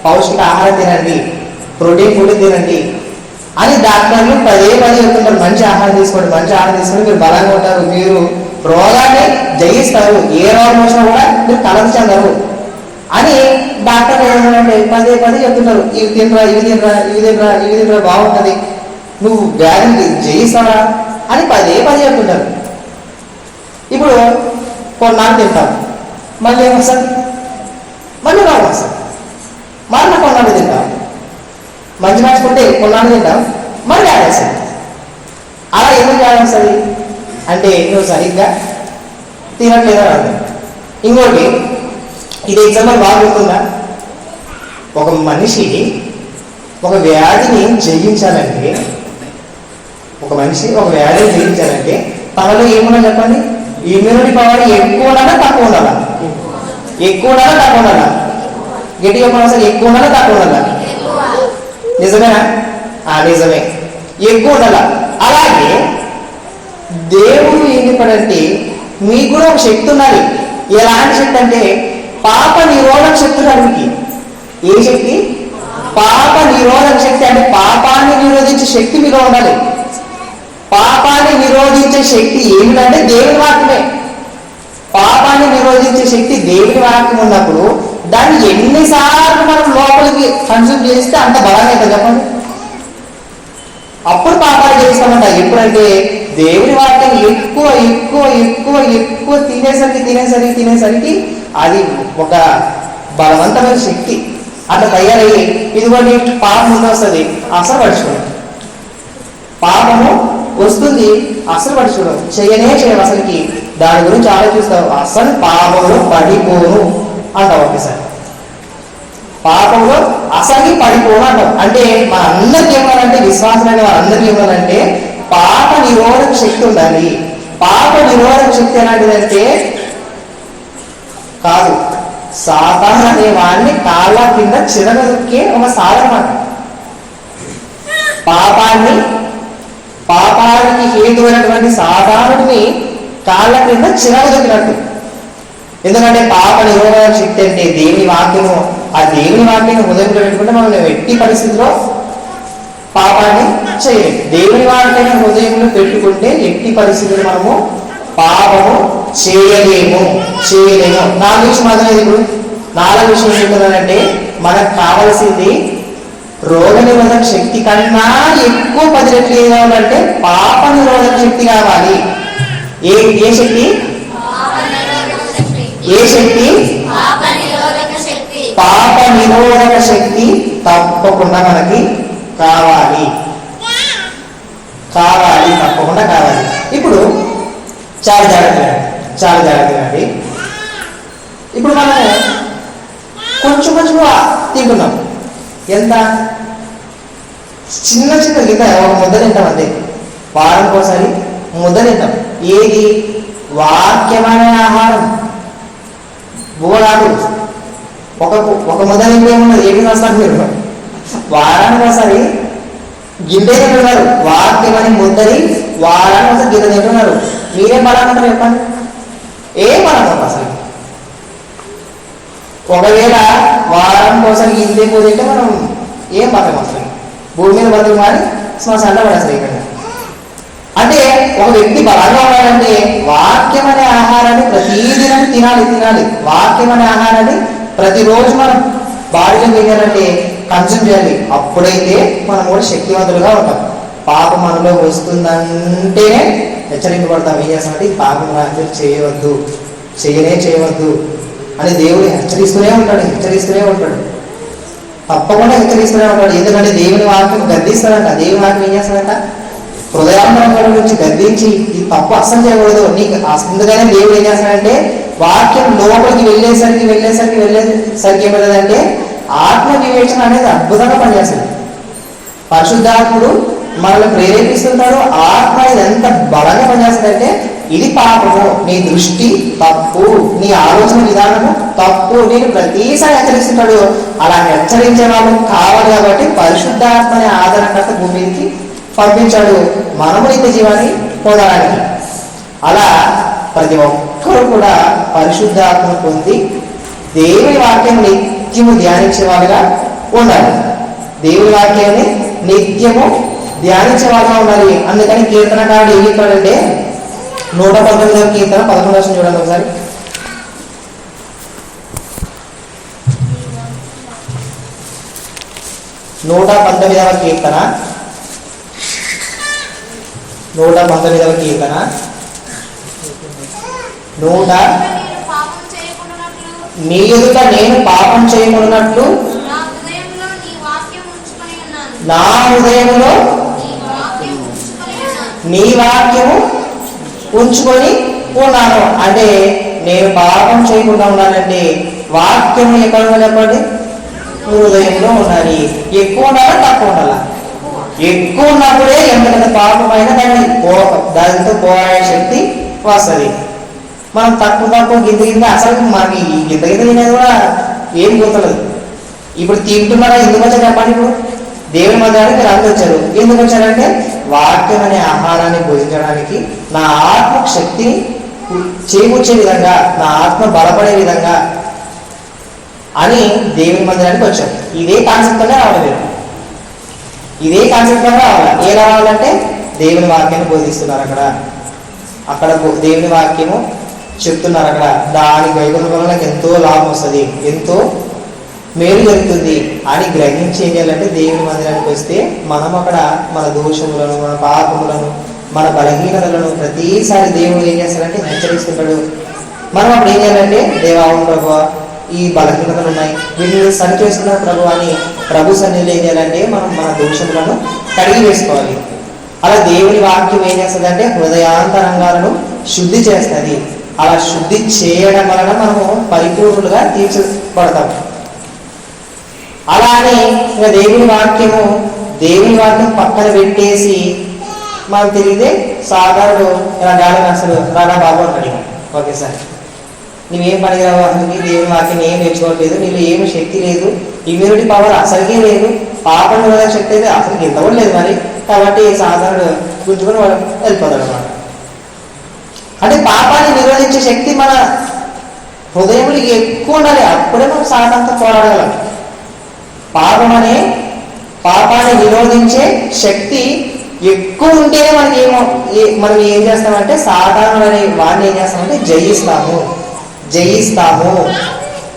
పౌష్టిక ఆహారం తినండి, ప్రోటీన్ ఫుడ్ తినండి అని డాక్టర్లు పదే చెప్తుంటారు. మంచి ఆహారం తీసుకోండి మీరు బలంగా ఉంటారు, మీరు రోగాన్ని జయిస్తారు, ఏ రోగం వచ్చినా కూడా మీరు కలత చెందరు అని డాక్టర్లు ఏమంటే పదే చెప్తుంటారు. ఇవి తినరా బాగుంటుంది, నువ్వు వ్యాధిని జయిస్తావా అని పదే చెప్తుంటారు. ఇప్పుడు కొన్నాళ్ళు తింటాం, మళ్ళీ ఏమొస్తుంది, మళ్ళీ రోగం వస్తుంది. మళ్ళీ కొన్నాళ్ళు తింటాం, మంచి మార్చుకుంటే కొన్నాళ్ళు తింటాం, మళ్ళీ ఆడేస్తుంది. అలా ఎందుకు ఆడేస్తుంది అంటే నువ్వు సరిగ్గా తినట్లేదా అర్థం. ఇంకోటి, ఇది ఎగ్జాంపుల్ బాగుంటుందా, ఒక మనిషి ఒక వ్యాధిని జయించాలంటే తనలో ఏమున్నా చెప్పండి, ఇమ్యూనిటీ పవర్ ఎక్కువ ఉండాలా తక్కువ ఉండాలా? గట్టిగా చెప్పండి, అసలు ఎక్కువ ఉండాలా తక్కువ ఉండాలా? నిజమేనా? నిజమే, ఎక్కువ ఉండాలా. అలాగే దేవుడు ఏం చెప్పాడంటే మీకు కూడా ఒక శక్తి ఉండాలి. ఎలాంటి శక్తి అంటే పాప నిరోధక శక్తి ఉండాలి మీకు. ఏ శక్తి? పాప నిరోధక శక్తి. అంటే పాపాన్ని నిరోధించే శక్తి మీలో ఉండాలి. పాపాన్ని నిరోధించే శక్తి ఏమిటంటే దేవుని వాక్యమే. పాపాన్ని నిరోధించే శక్తి దేవుని వాక్యం ఉన్నప్పుడు దాన్ని ఎన్నిసార్లు మనం లోపలికి కన్సూమ్ చేస్తే అంత బలంగా అవుతుంది చెప్పండి. అప్పుడు పాపాలు చేస్తామంట. ఎప్పుడంటే దేవుని వాక్యం ఎక్కువ తినేసరికి అది ఒక బలవంతమైన శక్తి అట్లా తయారయ్యి ఇదిగోండి పాపం ముందు వస్తుంది, అసలు పడుచుకోవడం. పాపము వస్తుంది, అసలు పడుచుకోవడం చేయడం. అసలుకి దాని గురించి ఆలోచిస్తావు, అసలు పాపంలో పడిపోను అంటావు. ఒకసారి పాపంలో అసలుకి పడిపోను అంటావు. అంటే మన అందరికి ఏమన్నారంటే, విశ్వాసమైన వారందరికీ ఏమన్నారంటే పాప నిరోధక శక్తి ఉండాలి. పాప నిరోధక శక్తి ఎలాంటిదంటే కాదు, సాతాను అనే వాడిని కాళ్ళ కింద చిరగదొక్కే ఒక సాధన. పాపానికి హేతువైనటువంటి సాధారణని కాళ్ళ కింద చిరగదొక్కినట్టు. ఎందుకంటే పాప నిరోధక శక్తి అంటే దేవుని వాక్యము. ఆ దేవుని వాక్యాన్ని హృదయంలో పెట్టుకుంటే మనం ఎట్టి పరిస్థితిలో పాపాన్ని చేయలేము. దేవుని వాక్యాన్ని హృదయంలో పెట్టుకుంటే ఎట్టి పరిస్థితులు మనము పాపము చేయలేము. 4 విషయం అర్థమైంది. ఇప్పుడు 4 విషయం ఏంటంటే మనకు కావాల్సింది రోగ నిరోధక శక్తి కన్నా ఎక్కువ 10 రెట్లు ఏం కావాలంటే పాప నిరోధక శక్తి కావాలి. ఏ శక్తి? పాప నిరోధక శక్తి తప్పకుండా మనకి కావాలి, తప్పకుండా కావాలి. ఇప్పుడు చాలా జాగ్రత్తగా, చాలా జాగ్రత్తగా అండి. ఇప్పుడు మనము కొంచెం కొంచెంగా తింటున్నాం. ఎంత చిన్న చిన్న గిద్ద ఒక ముద్ద తింటాం అంతే. వారానికి ఒకసారి ముద్ద తింటాం. ఏది? వాక్యమైన ఆహారం. బువ్వరాదు. ఒక ముద్ద తింటే ఏమున్నది? ఏమి వస్తారు మీరు? వారానికి ఒకసారి గిన్నె తింటున్నారు. వాక్యం అని ముద్దని వారానికి ఒకసారి గిన్నె తింటున్నారు. మీరేం బలామంటారు చెప్పండి? ఏం బలం అసలు? ఒకవేళ వారం కోసం గిన్నె పోతుంటే మనం ఏం బలం అసలు? భూమి మీద బతుకు మారి శ్మశానంలో పడేస్తారు ఇక్కడ. అంటే ఒక వ్యక్తి బలంగా ఉండాలంటే వాక్యం అనే ఆహారాన్ని ప్రతిదినం తినాలి. వాక్యం అనే ఆహారాన్ని ప్రతిరోజు మనం బాడీలో వేయాలంటే కన్జ్యూమ్ చేయాలి. అప్పుడైతే మనం కూడా శక్తివంతులుగా ఉంటాం. పాపం మనలో వస్తుందంటేనే హెచ్చరింపబడతాం. ఏం చేస్తామంటే ఈ పాపం రాత్రి చేయవద్దు అని దేవుడు హెచ్చరిస్తూనే ఉంటాడు. తప్పకుండా హెచ్చరిస్తూనే ఉంటాడు. ఎందుకంటే దేవుని వాక్యం గద్దిస్తాడంట. దేవుని వాక్యం ఏం చేస్తాడంట? హృదయాంతరంగం నుంచి గద్దించి ఈ తప్పు అస్సలు చేయకూడదు నీకు. అందుకనే దేవుడు ఏం చేస్తాడంటే వాక్యం లోపలికి వెళ్ళేసరికి ఏమవుతుందంటే ఆత్మ వివేచన అనేది అద్భుతంగా పనిచేస్తుంది. పరిశుద్ధాత్ముడు మనల్ని ప్రేరేపిస్తుంటాడు. ఆత్మ ఎంత బలంగా పనిచేస్తుందంటే ఇది పాపము, నీ దృష్టి తప్పు, నీ ఆలోచన విధానము తప్పు, నేను ప్రతిసారి హెచ్చరిస్తుంటాడు. అలా హెచ్చరించే వాళ్ళు కావాలి కాబట్టి పరిశుద్ధాత్మని ఆదరణకర్త భూమికి పంపించాడు మనము నిత్య జీవాన్ని పొందడానికి. అలా ప్రతి ఒక్కరు కూడా పరిశుద్ధాత్మను పొంది దేవుని వాక్యం నిత్యము ధ్యానించే వాళ్ళుగా ఉండాలి. దేవుని వాక్యాన్ని నిత్యము ధ్యానించే వాళ్ళగా ఉండాలి. అందుకని కీర్తనకారుడు ఏం చెప్పాడంటే 119వ కీర్తన 11 చూడండి ఒకసారి. 119వ కీర్తన 119వ కీర్తన 100 నీ ఎదుట నేను పాపం చేయకున్నట్లు నా హృదయంలో నీ వాక్యము ఉంచుకొని ఉన్నాను. అంటే నేను పాపం చేయకుండా ఉండాలంటే వాక్యము ఎక్కడ ఉండాలి చెప్పండి? హృదయంలో ఉండాలి. ఎక్కువ ఉండాలా తక్కువ ఉండాలా? ఎక్కువ ఉన్నప్పుడే ఎంతకంత పాపమైన దానితో పోరాడే శక్తి వస్తుంది. మనం తక్కువ గింత అసలు మనకి ఈ గింత తినేది కూడా ఏం గుర్తలేదు. ఇప్పుడు తింటున్నారా? ఎందుకు వచ్చారు చెప్పండి? ఇప్పుడు దేవుని మందిరానికి మీరు అందరూ వచ్చారు. ఎందుకు వచ్చారంటే వాక్యం అనే ఆహారాన్ని భోజించడానికి, నా ఆత్మ శక్తిని చేకూర్చే విధంగా, నా ఆత్మ బలపడే విధంగా అని దేవుని మందిరానికి వచ్చారు. ఇదే కాన్సెప్ట్గా రావాలి మీరు. ఇదే కాన్సెప్ట్గా రావాలి. ఎలా రావాలంటే దేవుని వాక్యాన్ని బోధిస్తున్నారు అక్కడ దేవుని వాక్యము చెప్తున్నారు. దాని గైకొనడం వల్ల నాకు ఎంతో లాభం వస్తుంది, ఎంతో మేలు జరుగుతుంది అని గ్రహించి ఏం చేయాలంటే దేవుని మందిరానికి వస్తే మనం అక్కడ మన దోషములను, మన పాపములను, మన బలహీనతలను ప్రతిసారి దేవుడు ఏం చేస్తాడంటే హెచ్చరిస్తుంటాడు. మనం అప్పుడు ఏం చేయాలంటే దేవాను ప్రభు ఈ బలహీనతలు ఉన్నాయి, వీటిని సరి చేసుకున్నారు ప్రభు అని ప్రభు సన్నిధిలో ఏం చేయాలంటే మనం మన దోషములను కడిగి వేసుకోవాలి. అలా దేవుని వాక్యం ఏం చేస్తుంది అంటే హృదయాంతరంగాలను శుద్ధి చేస్తుంది. అలా శుద్ధి చేయడం వలన మనము పరిపూర్ణులుగా తీర్చబడతాం. అలానే ఇంకా దేవుని వాక్యం పక్కన పెట్టేసి మనం తిరిగితే సాధారణ ఇలా గాలి అసలు రానా బాబు అంటాడు. ఓకే సార్, నువ్వేం పనికిరావు, అందుకే దేవుని వాక్యం ఏం నేర్చుకోవట్లేదు, నీళ్ళు ఏమి శక్తి లేదు, ఇమ్యూనిటీ పవర్ అసలుకే లేదు, పాపం నిరోధక శక్తి అయితే అసలు ఇంత కూడా లేదు మరి, కాబట్టి సాధారణ గుంజుకొని వాడు వెళ్ళిపోతాడు అన్నమాట. అంటే పాపాన్ని నిరోధించే శక్తి మన హృదయంలో ఎక్కువ ఉండాలి. అప్పుడే మనం సాధారణంగా పోరాడగలం. పాపాన్ని నిరోధించే శక్తి ఎక్కువ ఉంటేనే మనం ఏం చేస్తామంటే సాధారణమైన వాడిని ఏం చేస్తామంటే జయిస్తాము,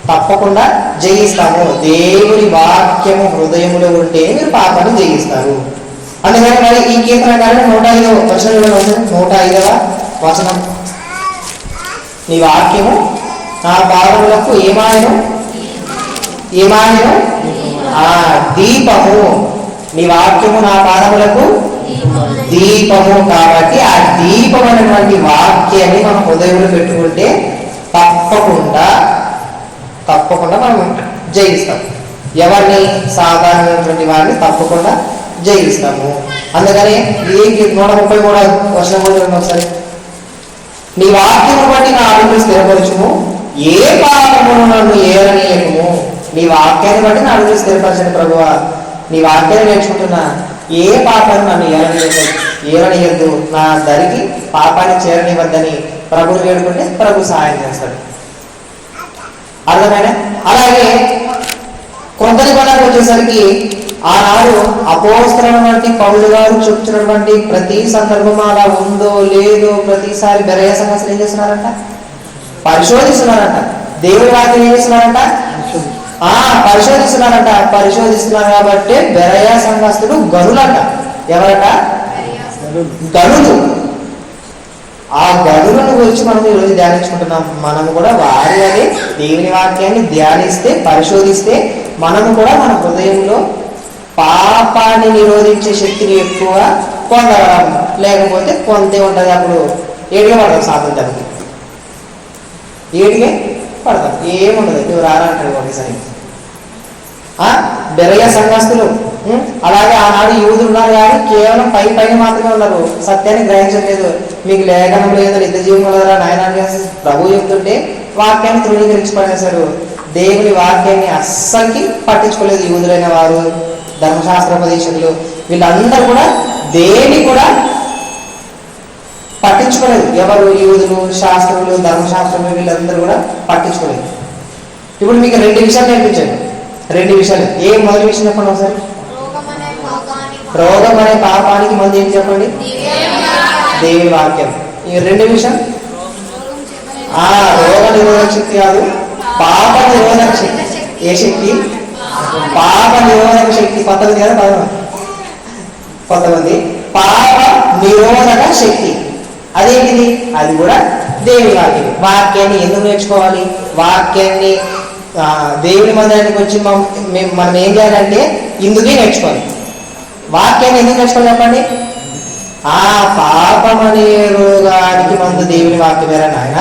తప్పకుండా జయిస్తాము. దేవుని వాక్యము హృదయములో ఉంటే మీరు పాపాన్ని జయిస్తారు. అందుకని మరి ఈ కీర్తన కారణం 105వ వచనం, 105వ వచనం, నీ వాక్యము నా పాదములకు ఏమాయను దీపము, నీ వాక్యము నా పాదములకు దీపము. కాబట్టి ఆ దీపం అనే సాధారణమైనటువంటి వాక్యాన్ని మన హృదయంలో పెట్టుకుంటే తప్పకుండా తప్పకుండా మనం జయిస్తాం. ఎవరిని? సాధారణమైనటువంటి వారిని తప్పకుండా జయిస్తాము. అందుకని ఈ 133 వర్షం ఒకసారి, నీ వాక్యము బట్టి నా అడుగులు స్థిరపరచుము, ఏ పాపమును నన్ను ఏరనీయకము. నీ వాక్యాన్ని బట్టి నా అడుగులు స్థిరపరచండి ప్రభువా. నీ వాక్యాన్ని నేర్చుకుంటున్నా, ఏ పాపాన్ని నన్ను ఏరనీయద్దు, నా దరికి పాపాన్ని చేరనివ్వద్దని ప్రభుని వేడుకుంటే ప్రభు సహాయం చేస్తాడు. అర్థమైనా? అలాగే కొత్త నిబంధనకు వచ్చేసరికి ఆనాడు అపోస్తలుడైనటువంటి పౌలు గారు చెప్తున్నటువంటి ప్రతి సందర్భం అలా ఉందో లేదో ప్రతిసారి బెరయ సంఘస్థులు ఏం చేస్తున్నారంట? పరిశోధిస్తున్నారంట. దేవుడి వాక్యం ఏం చేస్తున్నారంట? పరిశోధిస్తున్నారంట. పరిశోధిస్తున్నారు కాబట్టి బెరయ సంఘస్థులు గనులంట. ఎవరట? గనులు. ఆ గనులను గురించి మనం ఈరోజు ధ్యానించుకుంటున్నాం. మనము కూడా వారి అనే దేవుని వాక్యాన్ని ధ్యానిస్తే, పరిశోధిస్తే మనము కూడా మన హృదయంలో పాపాన్ని నిరోధించే శక్తిని ఎక్కువ పొందగలం. లేకపోతే కొంతే ఉంటుంది. అప్పుడు ఏడిగా పడతాం, స్వాతంత్రానికి ఏడిగే పడతాం. ఏముండదు. నువ్వు రానంటాడు ఒకసారి. బెరయ సంఘస్థులు అలాగే ఆనాడు యూదులు ఉన్నారు కానీ కేవలం పైన మాత్రమే ఉన్నారు. సత్యాన్ని గ్రహించలేదు. మీకు లేఖనం లేదు, నిత్య జీవం కలరా నాయన ప్రభు చెప్తుంటే వాక్యాన్ని తృణీకరించి పడేశారు. దేవుని వాక్యాన్ని అస్సలకి పట్టించుకోలేదు యూదులైన వారు, ధర్మశాస్త్రోపదేశకులు. వీళ్ళందరూ కూడా దేని కూడా పట్టించుకోలేదు. ఎవరు? యూదులు, శాస్త్రులు, ధర్మశాస్త్రులు వీళ్ళందరూ కూడా పట్టించుకోలేదు. ఇప్పుడు మీకు 2 విషయాలు నేర్పించాను. 2 విషయాలు. మొదటి విషయం చెప్పండి ఒకసారి. రోగం అనే పాపానికి మందు ఏంటి చెప్పండి? దేవుని వాక్యం. ఈ 2 విషయం రోగ నిరోధక శక్తి కాదు, పాప నిరోధక శక్తి. ఏ శక్తి? పాప నిరోధక శక్తి. 19 కదా, 19. పాప నిరోధక శక్తి అదేంటిది? అది కూడా దేవుని వాక్యం. వాక్యాన్ని ఎందుకు నేర్చుకోవాలి? వాక్యాన్ని దేవుని మందిరానికి వచ్చి మనం ఏం చేయాలంటే ఇందుకే నేర్చుకోవాలి. వాక్యాన్ని ఎందుకు నేర్చుకోవాలి చెప్పండి? పాపం అనే రోగానికి మందు దేవుని వాక్యమేరా నాయన.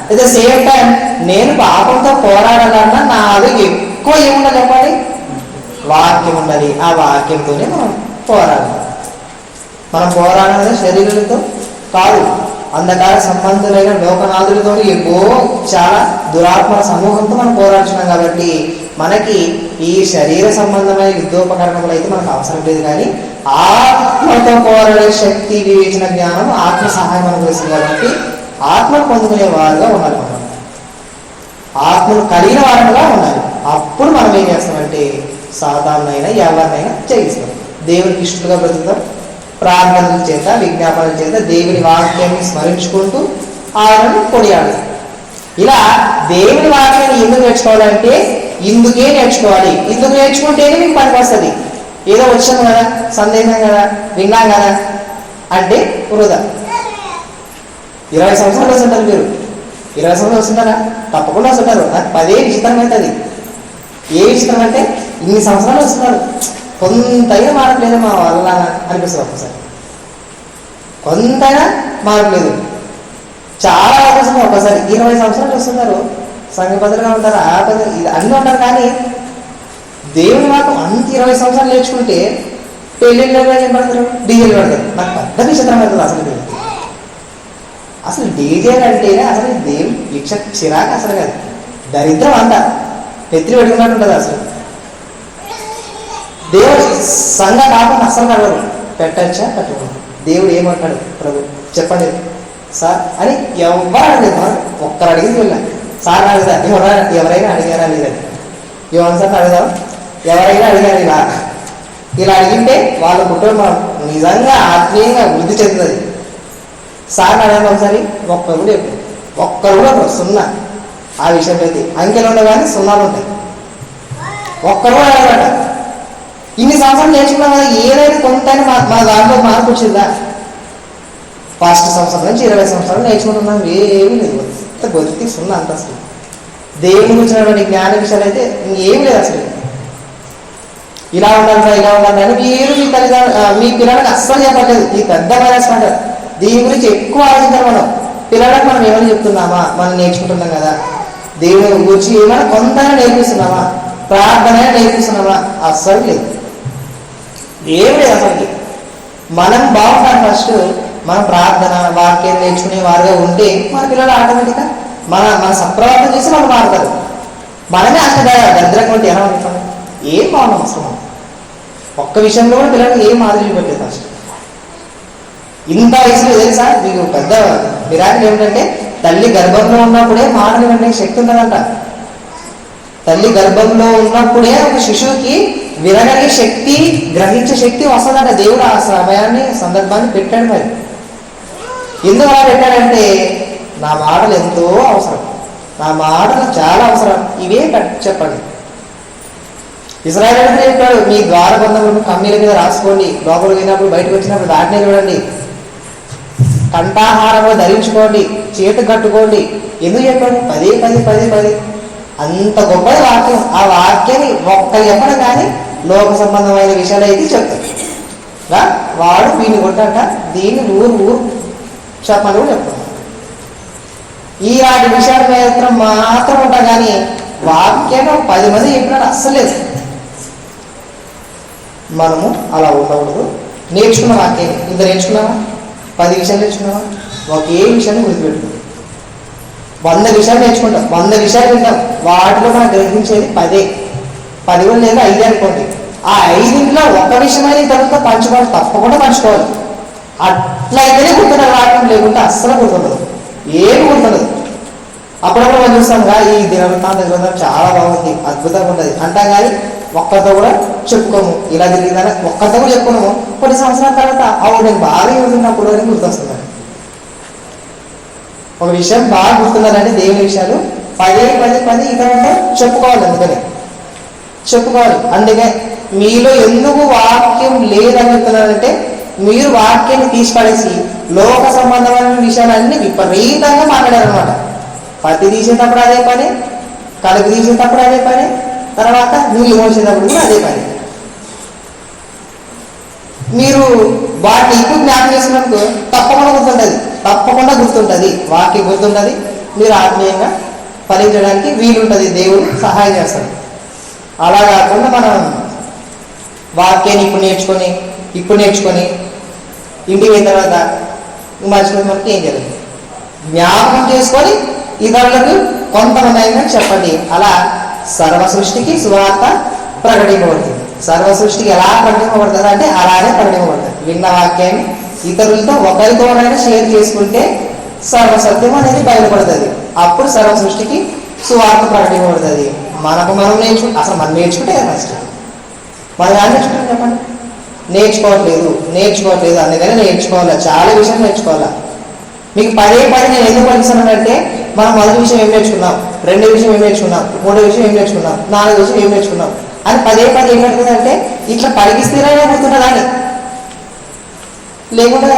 అట్ ద సేమ్ టైం నేను పాపంతో పోరాడాలన్నా నాది ఎక్కువ ఏముండాలి చెప్పండి? వాక్యం ఉండాలి. ఆ వాక్యంతోనే మనం పోరాడాలి. మనం పోరాడాలి శరీరంతో కాదు, అంధకార సంబంధులైన లోకనాథులతో ఎక్కువ చాలా దురాత్మల సమూహంతో మనం పోరాడుతున్నాం. కాబట్టి మనకి ఈ శరీర సంబంధమైన యుద్ధోపకరణములు అయితే మనకు అవసరం లేదు. కానీ ఆత్మతో పోరాడే శక్తి, వివేచన, జ్ఞానం, ఆత్మ సహాయం మనకు వస్తుంది. కాబట్టి ఆత్మను పొందుకునే వారుగా ఉండాలి. మనం ఆత్మను కలిగిన వారుగా ఉండాలి. అప్పుడు మనం ఏం చేస్తామంటే సాధారణైనా ఎవరినైనా చేయిస్తాం. దేవునికి ఇష్టలుగా బ్రతుకుతాం. ప్రార్థనల చేత, విజ్ఞాపనల చేత దేవుని వాక్యాన్ని స్మరించుకుంటూ ఆయనను కొనియాడాలి. ఇలా దేవుని వాక్యాన్ని ఎందుకు నేర్చుకోవాలంటే ఇందుకే నేర్చుకోవాలి. ఇందుకు నేర్చుకుంటేనే మీకు పనికి వస్తుంది. ఏదో వచ్చాం కదా, సందేహం కదా, విన్నాం కదా అంటే వృధా. 20 సంవత్సరాలు వస్తుంటారు మీరు. 20 సంవత్సరాలు వస్తుంటారా? తప్పకుండా వస్తుంటారు. నాకు 10 విచిత్రం అవుతుంది. ఏ విచిత్రం అంటే ఇన్ని సంవత్సరాలు వస్తున్నారు, కొంతైనా మారట్లేదు మా వల్ల అనిపిస్తుంది. ఒకసారి కొంతైనా మారట్లేదు. చాలా వస్తుంది. ఒకసారి 20 సంవత్సరాలు వస్తున్నారు, సంఘ భద్రగా ఉంటారు, ఆ భద్ర ఇది అన్నీ ఉంటారు. కానీ దేవుని మాత్రం అంత 20 సంవత్సరాలు నేర్చుకుంటే పెళ్ళిళ్ళు ఏం పడతారు? డీజేలు పడతారు. నాకు పెద్ద విచిత్రం అవుతుంది అసలు డీజేలు అంటేనే అసలు దేవుని భిక్ష చిరాక అసలు కాదు, దరిద్రం అంతా నెత్తి పెట్టుకున్నట్టు ఉంటుంది. అసలు దేవుడు సంఘ కాకుండా అసలు అడగరు, పెట్టచ్చా పెట్టకూడదు. దేవుడు ఏమంటాడు? ప్రభు చెప్పండి సార్ అని ఎవరు అడగలేదు. ఒక్కరు అడిగింది వెళ్ళా సార్ అడుగుదా, ఎవరైనా అడిగారా లేదని. ఏమన్నా సార్ అడుగుదాం, ఎవరైనా అడిగారు ఇలా అడిగింటే వాళ్ళ కుటుంబం నిజంగా ఆత్మీయంగా వృద్ధి చెందుతుంది. సార్ అడగాలి ఒకసారి, ఒక్కరు కూడా చెప్పారు. ఒక్కరు కూడా 0 ఆ విషయంలో అయితే. అంకెలు ఉండవు కానీ 0 ఉంటాయి. ఒక్కరు కూడా అడగట. ఇన్ని సంవత్సరాలు నేర్చుకున్నాం కదా, ఏదైనా కొంతైనా మన దాంట్లో మార్పు వచ్చిందా? ఫస్ట్ సంవత్సరం నుంచి 20 సంవత్సరాలు నేర్చుకుంటున్నాం, ఏమీ లేదు. బతికి 0 అంత. అసలు దేవుని గురించినటువంటి జ్ఞాన విషయాలు అయితే ఇంకేమీ లేదు. అసలు ఇలా ఉండాలి ఇలా ఉండాలి అని మీరు మీ తల్లిదండ్రులు మీ పిల్లలకి అస్సలు చెప్పట్లేదు. ఈ పెద్ద వైరస్ అంటారు, దీని గురించి ఎక్కువ ఆలోచించాలి మనం. పిల్లలకు మనం ఏమైనా చెప్తున్నామా? మనం నేర్చుకుంటున్నాం కదా, దేవుని గురించి ఏమైనా కొంతైనా నేర్పిస్తున్నామా? ప్రార్థన నేర్పిస్తున్నామా? అస్సలు లేదు, ఏమి లేదు అసలుకి. మనం బాగుంటాం ఫస్ట్, మన ప్రార్థన వాక్యం నేర్చుకునే వారుగా ఉంటే మన పిల్లలు ఆటోమేటిక్గా మన సప్రవర్తన చేసి వాళ్ళు మారుతారు. మనమే అంత దరిద్రంగా ఉంటే ఎలా ఉంటాం? ఏం బాగున్నాం అసలు. ఒక్క విషయంలో కూడా పిల్లలకు ఏం మాదిరి చూపెట్టలేదు ఫస్ట్. ఇంత వయసులో తెలుసా మీకు పెద్ద విరాకులు ఏమిటంటే, తల్లి గర్భంలో ఉన్నప్పుడే మాటలు వినే శక్తి ఉన్నదంట. తల్లి గర్భంలో ఉన్నప్పుడే ఒక శిశువుకి వినగలిగే శక్తి, గ్రహించే శక్తి వస్తుందంట. దేవుడు ఆ సమయాన్ని, సందర్భాన్ని పెట్టాడు. మరి ఎందుకు అలా పెట్టాడంటే, నా మాటలు ఎంతో అవసరం, నా మాటలు చాలా అవసరం, ఇవే చెప్పండి. ఇశ్రాయేలు చెప్పాడు, మీ ద్వారబంధములను కమ్మీల మీద రాసుకోండి, లోపలికి వెళ్ళినప్పుడు బయటకు వచ్చినప్పుడు దాటినే చూడండి, కంఠాహారము ధరించుకోండి, చేతు కట్టుకోండి. ఎందుకు చెప్పాడు? 10 అంత గొప్పది వాక్యం. ఆ వాక్యాన్ని ఒక్కరు చెప్పడం కానీ లోక సంబంధమైన విషయాలు అయితే చెప్తాడు. వాడు వీడిని కొట్టంట, దీన్ని ఊరు చెప్పమని కూడా చెప్తాడు. ఈనాటి విషయాల మాత్రం ఉంటాం కానీ వాక్యాన్ని 10 మంది చెప్పినట్టు అస్సలు లేదు. మనము అలా ఉండకూడదు. నేర్చుకున్న వాక్యాన్ని ఇంత నేర్చుకున్నావా? 10 విషయాలు నేర్చుకున్నావా? ఒకే విషయాన్ని గుర్తుపెట్టుకుంటాం. 100 విషయాలు నేర్చుకుంటాం, 100 విషయాలు వింటాం, వాటిలో మనం గ్రహించేది 10 కూడా లేదా 5 అనుకోండి. ఆ 5లో ఒక విషయమైన ఇతరులతో పంచుకోవాలి, తప్పకుండా పంచుకోవాలి. అట్లయితేనే గుర్తుండదు వాక్యం, లేకుంటే అస్సలు గుర్తుండదు, ఏమి గుర్తుండదు. అప్పుడప్పుడు మనం చూస్తాంగా, ఈ దినవృత్తాంత గ్రంథం చాలా బాగుంది, అద్భుతంగా ఉంటుంది అంటాం కానీ ఒక్కరితో కూడా చెప్పుకోము. ఇలా జరిగిందని ఒక్కరితో కూడా చెప్పుకున్నాము. కొన్ని సంవత్సరాల తర్వాత అవును నేను బాగా చదువుతున్నప్పుడు అని గుర్తొస్తున్నాను. ఒక విషయం బాగా గుర్తున్నదంటే దేవుని విషయాలు 10 ఇతరులతో చెప్పుకోవాలి. అందుకని చెప్పుకోవాలి. అందుకే మీలో ఎందుకు వాక్యం లేదని చెప్తున్నానంటే, మీరు వాక్యాన్ని తీసిపడేసి లోక సంబంధమైన విషయాలన్నీ విపరీతంగా మాట్లాడారనమాట. పత్తి తీసేటప్పుడు అదే పని, కలుపు తీసేటప్పుడు అదే పని, తర్వాత నీళ్ళు మోసేటప్పుడు కూడా అదే పని. మీరు వాటిని ఇప్పుడు జ్ఞాపకం చేసినప్పుడు తప్పకుండా గుర్తుంటుంది, వాక్యం గుర్తుంటుంది. మీరు ఆత్మీయంగా ఫలించడానికి వీలుంటుంది, దేవుడు సహాయం చేస్తాడు. అలా కాకుండా మనం వాక్యాన్ని ఇప్పుడు నేర్చుకొని ఇంటికి పోయిన తర్వాత మర్చిపోయి మనకి ఏం జరుగుతుంది? జ్ఞాపకం చేసుకొని ఇతరులకు కొంతమంది అయినా చెప్పండి. అలా సర్వ సృష్టికి సువార్త ప్రకటింపబడుతుంది. సర్వ సృష్టికి ఎలా ప్రకటింపబడుతుంది అంటే అలానే ప్రకటింపబడుతుంది. విన్న వాక్యాన్ని ఇతరులతో ఒకరితోనైనా షేర్ చేసుకుంటే సర్వసత్యం అనేది బయలుపడుతుంది. అప్పుడు సర్వ సృష్టికి సువార్త ప్రకటింపబడుతుంది. మనం అసలు మనం నేర్చుకుంటే కదా ఫస్ట్. మనం ఎలా నేర్చుకుంటాం చెప్పండి? నేర్చుకోవట్లేదు. అందుకని నేర్చుకోవాలా, చాలా విషయం నేర్చుకోవాలా. మీకు 10 నేను ఎందుకు పలిస్తానంటే, మనం మొదటి విషయం ఏం నేర్చుకున్నాం, 2వ విషయం ఏం నేర్చుకున్నాం, 3వ విషయం ఏం నేర్చుకున్నాం, 4వ విషయం ఏం నేర్చుకున్నాం అని 10 ఏం నడుతుందంటే ఇట్లా పలికిస్తేనే గుర్తున్నదాన్ని. లేకుండా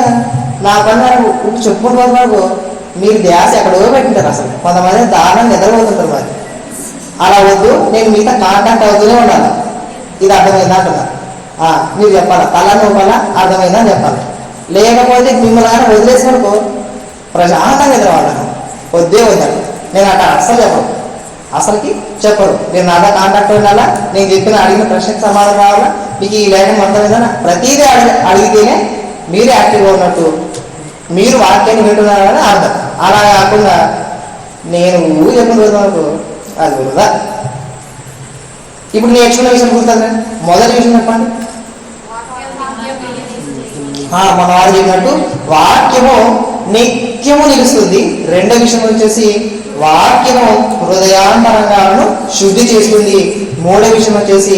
నా పని నాకు చెప్పుకుంటున్నారు వరకు మీరు ధ్యాస ఎక్కడో పెట్టింటారు. అసలు కొంతమంది దారుణంగా నిద్రపోతుంటారు. మరి అలా వద్దు, నేను మీతో కాంటాక్ట్ అవుతూనే ఉండాలి. ఇది అర్థమైందా అంటున్నా, మీరు చెప్పాలా, తలని ఇవ్వాలా, అర్థమైందా అని చెప్పాలి. లేకపోతే మిమ్మల్ని వదిలేసిననుకో ప్రశాంతంగా నిద్రవాళ్ళను వద్దండి. నేను అట్లా అసలుకి చెప్పరు. మీరు నాతో కాంటాక్ట్ ఉండాలా, నేను అడిగిన ప్రశ్నకు సమాధానం కావాలా, మీకు ఈ లేఖనం అర్థమైందా, ప్రతిదీ అడిగితేనే మీరు యాక్టివ్గా ఉన్నట్టు, మీరు వాక్యాన్ని వింటున్నారని అర్థం. అలా కాకుండా నేను చెప్పిన రోజు అది వృధా. ఇప్పుడు నేర్చుకున్న విషయం గుర్తుంది. మొదటి విషయం చెప్పండి. మన వారు చెప్పినట్టు వాక్యము నిత్యము నిలుస్తుంది. 2వ విషయం వచ్చేసి వాక్యము హృదయాంతరంగాలను శుద్ధి చేస్తుంది. 3వ విషయం వచ్చేసి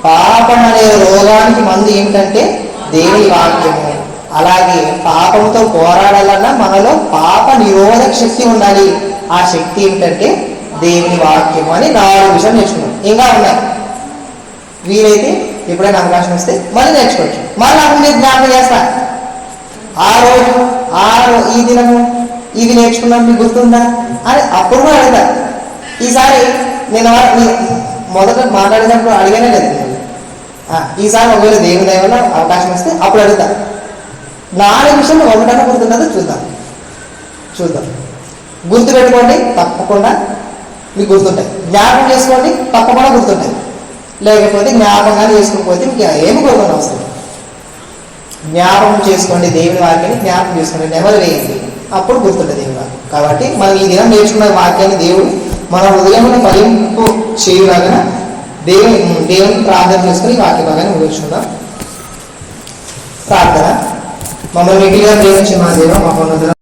పాపం అనే రోగానికి మందు ఏమిటంటే దేవుని వాక్యము. అలాగే పాపంతో పోరాడాలన్నా మనలో పాప నిరోధక శక్తి ఉండాలి. ఆ శక్తి ఏమిటంటే దేవుని వాక్యము అని 4 విషయాలు నేర్చుకున్నాం. ఇంకా ఉన్నాయి, వీలైతే ఎప్పుడైనా అవకాశం వస్తే మళ్ళీ నేర్చుకోవచ్చు. మళ్ళీ అప్పుడు నేను జ్ఞాపకం చేస్తా, ఈ దినము ఇది నేర్చుకున్నాం మీకు గుర్తుందా అని అప్పుడు కూడా అడుగుతా. ఈసారి నేను మొదట మాట్లాడినప్పుడు అడిగానే లేదు. ఈసారి ఒకవేళ దేవుని దయ వల్ల అవకాశం వస్తే అప్పుడు అడుగుతా, 4 విషయాలు ఒకటన్నా గుర్తుంటుందో చూద్దాం. గుర్తుపెట్టుకోండి, తప్పకుండా మీకు గుర్తుంటాయి. జ్ఞాపకం చేసుకోండి, తప్పకుండా గుర్తుంటాయి. లేకపోతే జ్ఞాపకాలు చేసుకోకపోతే మీకు ఏమి గుర్తుండ అవసరం. జ్ఞాపకం చేసుకోండి, దేవుని వాక్యాన్ని జ్ఞాపకం చేసుకోండి, నెమరు వేయండి, అప్పుడు గుర్తుంటుంది దేవుని వాక్యం. కాబట్టి మనం ఈ దినం నేర్చుకున్న వాక్యాన్ని దేవుడు మన హృదయంలో ఫలింపు చేయులాగా దేవుని ప్రార్థన చేసుకుని ఈ వాక్య భాగాన్ని ముగించుకుందాం. ప్రార్థన. మమ్మల్ని మిగిలిగా ప్రేమించిన మా దేవ, మా ఉన్నతుల